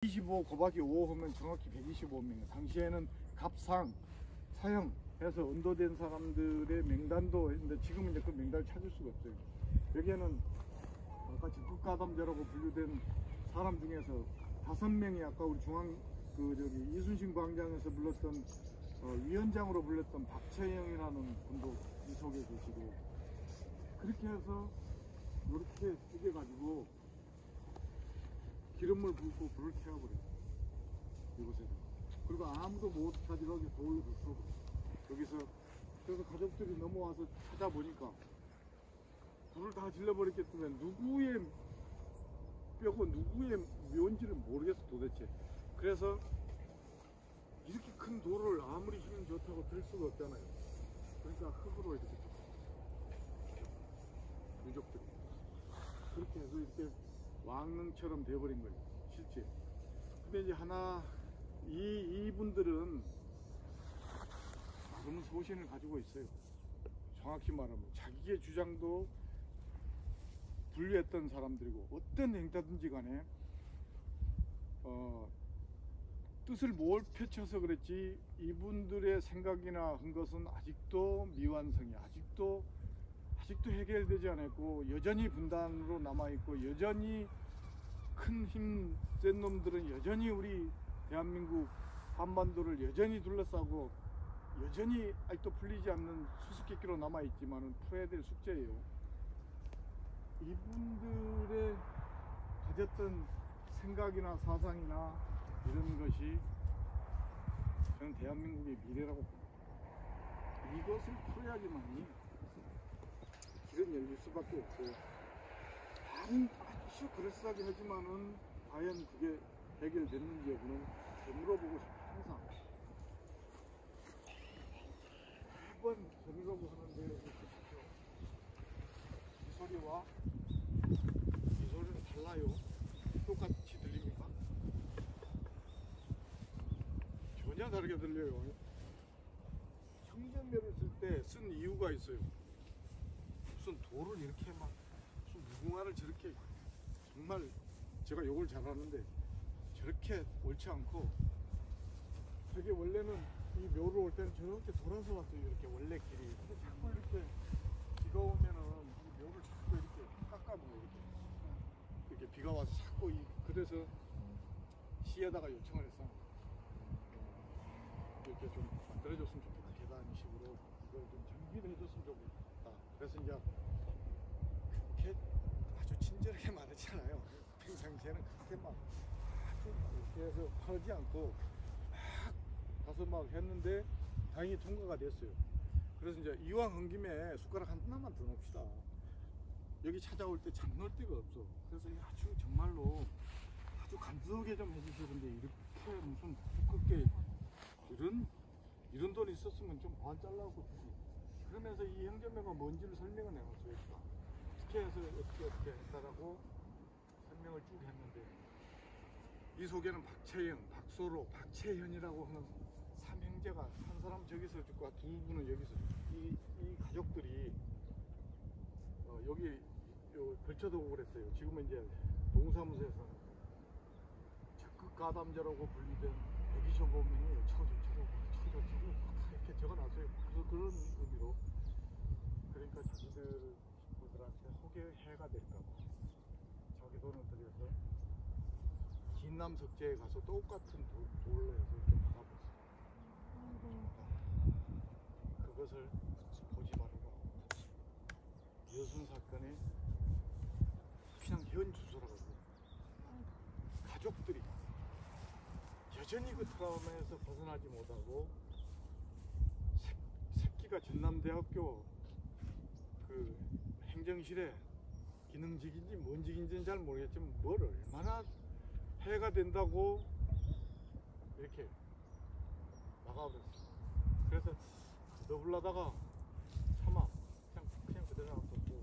25 곱하기 5 하면 정확히 125명. 당시에는 갑상, 사형 해서 언도된 사람들의 명단도 했는데 지금은 이제 그 명단을 찾을 수가 없어요. 여기에는 아까 적극가담자라고 분류된 사람 중에서 5명이 아까 우리 중앙 이순신 광장에서 불렀던 위원장으로 불렸던 박채영이라는 분도 이 속에 계시고, 그렇게 해서 이렇게 튀겨가지고 기름을 붓고 불을 태워버려요, 이곳에서. 그리고 아무도 못 가지고 돌을 붓고 여기서. 그래서 가족들이 넘어와서 찾아보니까 불을 다 질러버렸기 때문에 누구의 뼈고 누구의 묘인지를 모르겠어 도대체. 그래서 이렇게 큰 돌을 아무리 힘이 좋다고 들 수가 없잖아요. 그러니까 흙으로 이렇게 유족들이 그렇게 해서 이렇게 왕릉처럼 돼버린 거예요, 실제. 근데 이제 이분들은 나름의 소신을 가지고 있어요. 정확히 말하면 자기의 주장도 분류했던 사람들이고, 어떤 행태든지 간에 뜻을 뭘 펼쳐서 그랬지 이분들의 생각이나 한 것은 아직도 미완성이, 아직도 해결되지 않았고, 여전히 분단으로 남아있고, 여전히 큰 힘 센 놈들은 여전히 우리 대한민국 한반도를 여전히 둘러싸고 여전히 아직도 풀리지 않는 수수께끼로 남아있지만 풀어야 될 숙제예요. 이분들의 가졌던 생각이나 사상이나 이런 것이 저는 대한민국의 미래라고 봅니다. 이것을 풀어야지만이 길은 열릴 수밖에 없어요. 아주 그럴싸하게 하지만은 과연 그게 해결됐는지 여부는 되물어보고 싶어요. 항상 매번 되물어보고 하는데 이 소리와 이 소리는 달라요. 똑같이 들립니까? 전혀 다르게 들려요. 형제묘를 쓸 때 쓴 이유가 있어요. 무슨 돌을 이렇게 막 무슨 무궁화를 저렇게, 정말 제가 욕을 잘하는데 저렇게 옳지 않고, 저게 원래는 이 묘로 올 때는 저렇게 돌아서 왔어요. 이렇게 원래 길이. 근데 자꾸 이렇게 비가 오면은 이 묘를 자꾸 이렇게 깎아보고 이렇게 비가 와서 자꾸 그래서 시에다가 요청을 했어. 이렇게 좀 만들어줬으면 좋겠다. 계단식으로 이걸 좀 정비를 해줬으면 좋겠다. 그래서 이제 그렇게 아주 친절하게 말했잖아요. 평상시에는 그렇게 막 아주 이렇게 해서 하지 않고 막 가서 막 했는데 다행히 통과가 됐어요. 그래서 이제 이왕 한 김에 숟가락 하나만 더 넣읍시다. 여기 찾아올 때 참 넣을 데가 없어. 그래서 아주 정말로 아주 간소하게 좀 해주시는데, 이렇게 무슨 두껍게 이런 돈이 있었으면 좀 반 잘라고 주지. 그러면서 이 형제묘가 뭔지를 설명을 해놨어요. 어떻게 해서 어떻게 했다라고 설명을 쭉 했는데, 이 속에는 박채영, 박소로, 박채현이라고 하는 3형제가, 한 사람 저기서 죽고 두 분은 여기서 죽고, 이 가족들이 여기 걸쳐두고 그랬어요. 지금은 이제 동사무소에서 적극 가담자라고 불리던 125명이 쳐줘 이렇게 적어놨어요. 그래서 그런 의미로, 그러니까 자기들한테 호객해가 될까봐 자기 돈을 들여서 진남 석재에 가서 똑같은 돌로 해서 이렇게 박아봤어요. 그것을 보지 말아라. 여순 사건의 그냥 현 주소라고. 가족들이 여전히 그 트라우마에서 벗어나지 못하고, 새끼가 전남대학교 그 행정실에 기능직인지 뭔 직인지는 잘 모르겠지만 뭘 얼마나 해가 된다고 이렇게 나가버렸어. 그래서 너불라다가 차마 그냥 그대로 놔뒀고,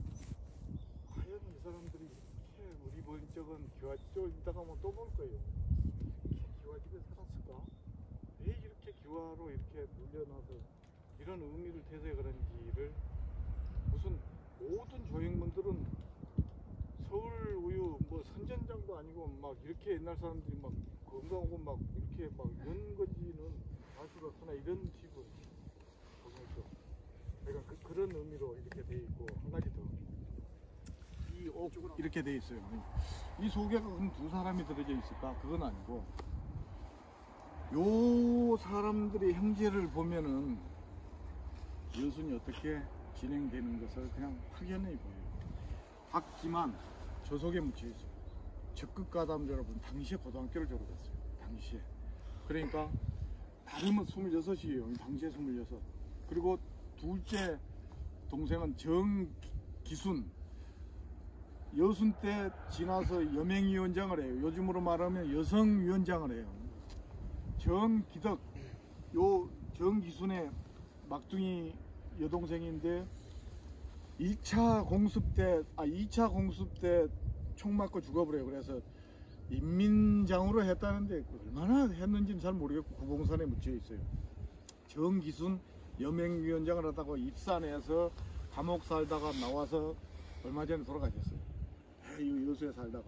과연 이 사람들이 이렇게 우리 본적은 기와집에 있다가 뭐 또 볼 거예요. 이렇게 기와집에 살았을까? 왜 이렇게 기와로 이렇게 물려놔서 이런 의미를 태세 그런지를, 무슨 모든 조형문들은 서울 우유 뭐 선전장도 아니고 막 이렇게 옛날 사람들이 막 그 오고 막 이렇게 막 이런 건지는 알 수가 없으나 이런 집은 보면서 그러니까 그런 의미로 이렇게 돼 있고 한 가지 더 이 옥 이렇게 돼 있어요. 이 속에 그럼 두 사람이 들어져 있을까? 그건 아니고 요 사람들의 형제를 보면은 여순이 어떻게 진행되는 것을 그냥 확연히 보여요. 봤지만 저 속에 묻혀 있어요. 적극 가담 여러분 당시에 고등학교를 졸업했어요. 당시에. 그러니까 다름은 26이에요. 당시에 26. 그리고 둘째 동생은 정기순. 여순 때 지나서 여맹위원장을 해요. 요즘으로 말하면 여성위원장을 해요. 정기덕. 요 정기순의 막둥이 여동생인데 2차 공습 때 총 맞고 죽어버려요. 그래서 인민장으로 했다는데 얼마나 했는지는 잘 모르겠고 구봉산에 묻혀 있어요. 정기순 여맹위원장을 하다가 입산해서 감옥 살다가 나와서 얼마 전에 돌아가셨어요. 이 여수에 살다가.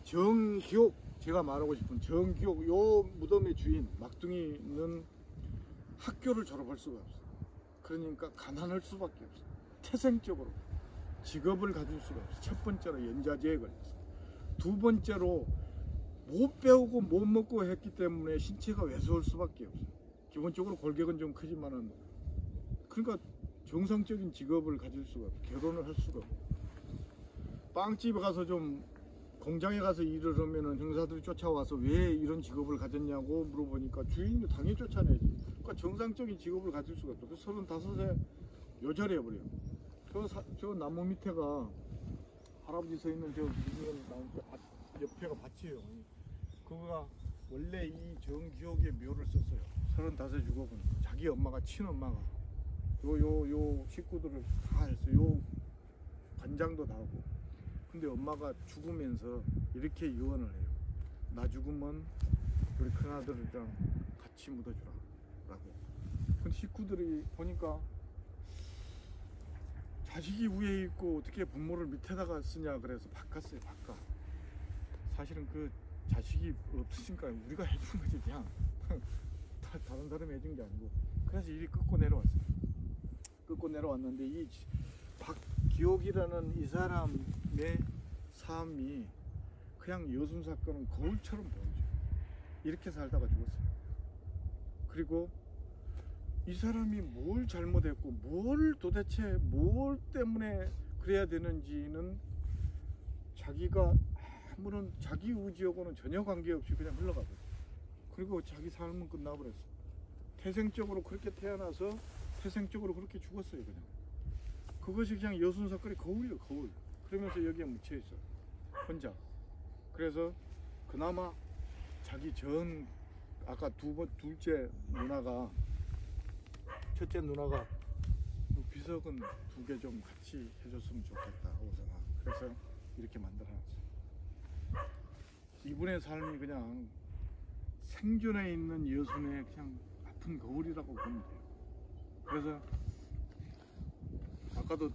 정기옥, 제가 말하고 싶은 정기옥, 요 무덤의 주인 막둥이는 학교를 졸업할 수가 없어요. 그러니까 가난할 수밖에 없어요. 태생적으로 직업을 가질 수가 없어요. 첫 번째로 연좌제에 걸렸어요. 두 번째로 못 배우고 못 먹고 했기 때문에 신체가 왜소할 수밖에 없어요. 기본적으로 골격은 좀 크지만은 그러니까 정상적인 직업을 가질 수가 없어요. 결혼을 할 수가 없어요. 빵집에 가서 좀 공장에 가서 일을 하면은 형사들이 쫓아와서 왜 이런 직업을 가졌냐고 물어보니까 주인이 당연히 쫓아내지. 그러니까 정상적인 직업을 가질 수가 없어. 35세 요절해버려요. 저 나무 밑에가 할아버지 서 있는 저 옆에가 밭이에요. 그거가 원래 이 정기옥의 묘를 썼어요. 35 죽어본 자기 엄마가 친엄마가 요 식구들을 다 했어요. 요 관장도 다 하고. 근데 엄마가 죽으면서 이렇게 유언을 해요. 나 죽으면 우리 큰아들이랑 같이 묻어주라 라고. 근데 식구들이 보니까 자식이 위에 있고 어떻게 부모를 밑에다가 쓰냐 그래서 바꿨어요. 바꿔. 사실은 그 자식이 없으니까 우리가 해준 거지 그냥. 다른 사람이 해준 게 아니고. 그래서 일이 끊고 내려왔어요. 끊고 내려왔는데 이 박기옥이라는 이 사람의 삶이 그냥 여순 사건은 거울처럼 보이죠. 이렇게 살다가 죽었어요. 그리고 이 사람이 뭘 잘못했고 뭘 도대체 뭘 때문에 그래야 되는지는 자기가 아무런 자기 의지하고는 전혀 관계없이 그냥 흘러가버렸어요. 그리고 자기 삶은 끝나버렸어요. 태생적으로 그렇게 태어나서 태생적으로 그렇게 죽었어요. 그냥 그것이 그냥 여순 사건의 거울이에요. 거울. 그러면서 여기에 묻혀있어 혼자. 그래서 그나마 자기 아까 둘째 누나가 첫째 누나가 비석은 2개 좀 같이 해줬으면 좋겠다 오성아. 그래서 이렇게 만들어놨어요. 이분의 삶이 그냥 생존해 있는 여순의 그냥 아픈 거울이라고 보면 돼요. 그래서 아까도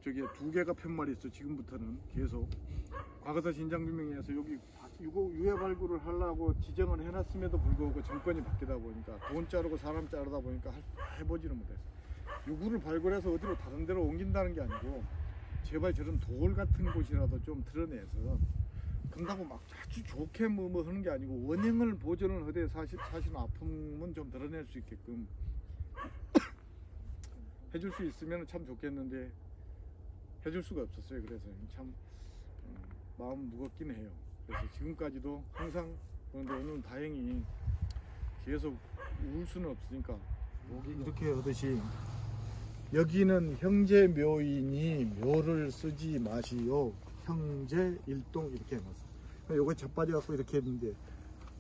저기 2개가 팻말이 있어. 지금부터는 계속 과거사 진상규명에서 여기 유해 발굴을 하려고 지정을 해놨음에도 불구하고 정권이 바뀌다 보니까 돈 자르고 사람 자르다 보니까 해보지는 못했어요. 유구를 발굴해서 어디로 다른 데로 옮긴다는 게 아니고 제발 저런 돌 같은 곳이라도 좀 드러내서 그런다고 막 아주 좋게 뭐 하는 게 아니고 원형을 보존을 하되 사실은 아픔은 좀 드러낼 수 있게끔 해줄 수 있으면 참 좋겠는데 해줄 수가 없었어요. 그래서 참 마음 무겁긴 해요. 그래서 지금까지도 항상 그런데 오늘은 다행히 계속 울 수는 없으니까 이렇게 하듯이 여기는 형제 묘이니 묘를 쓰지 마시오. 형제 일동 이렇게 해놨어요. 요거 자빠져 갖고 이렇게 했는데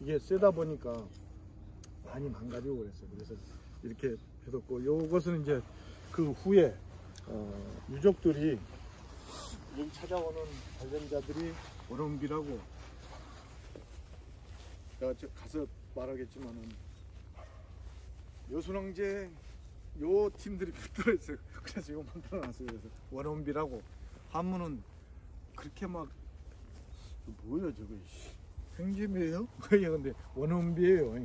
이게 쓰다 보니까 많이 망가지고 그랬어요. 그래서 이렇게 해뒀고 요것은 이제 그 후에 유족들이 여기 찾아오는 관련자들이 원원비라고 제가 가서 말하겠지만은 여순왕제 요 팀들이 붙들어있어요. 그래서 이거 만들어놨어요. 그래서 원원비라고 한문은 그렇게 막 뭐야 저거 생심이에요? 거의 근데 원원비예요.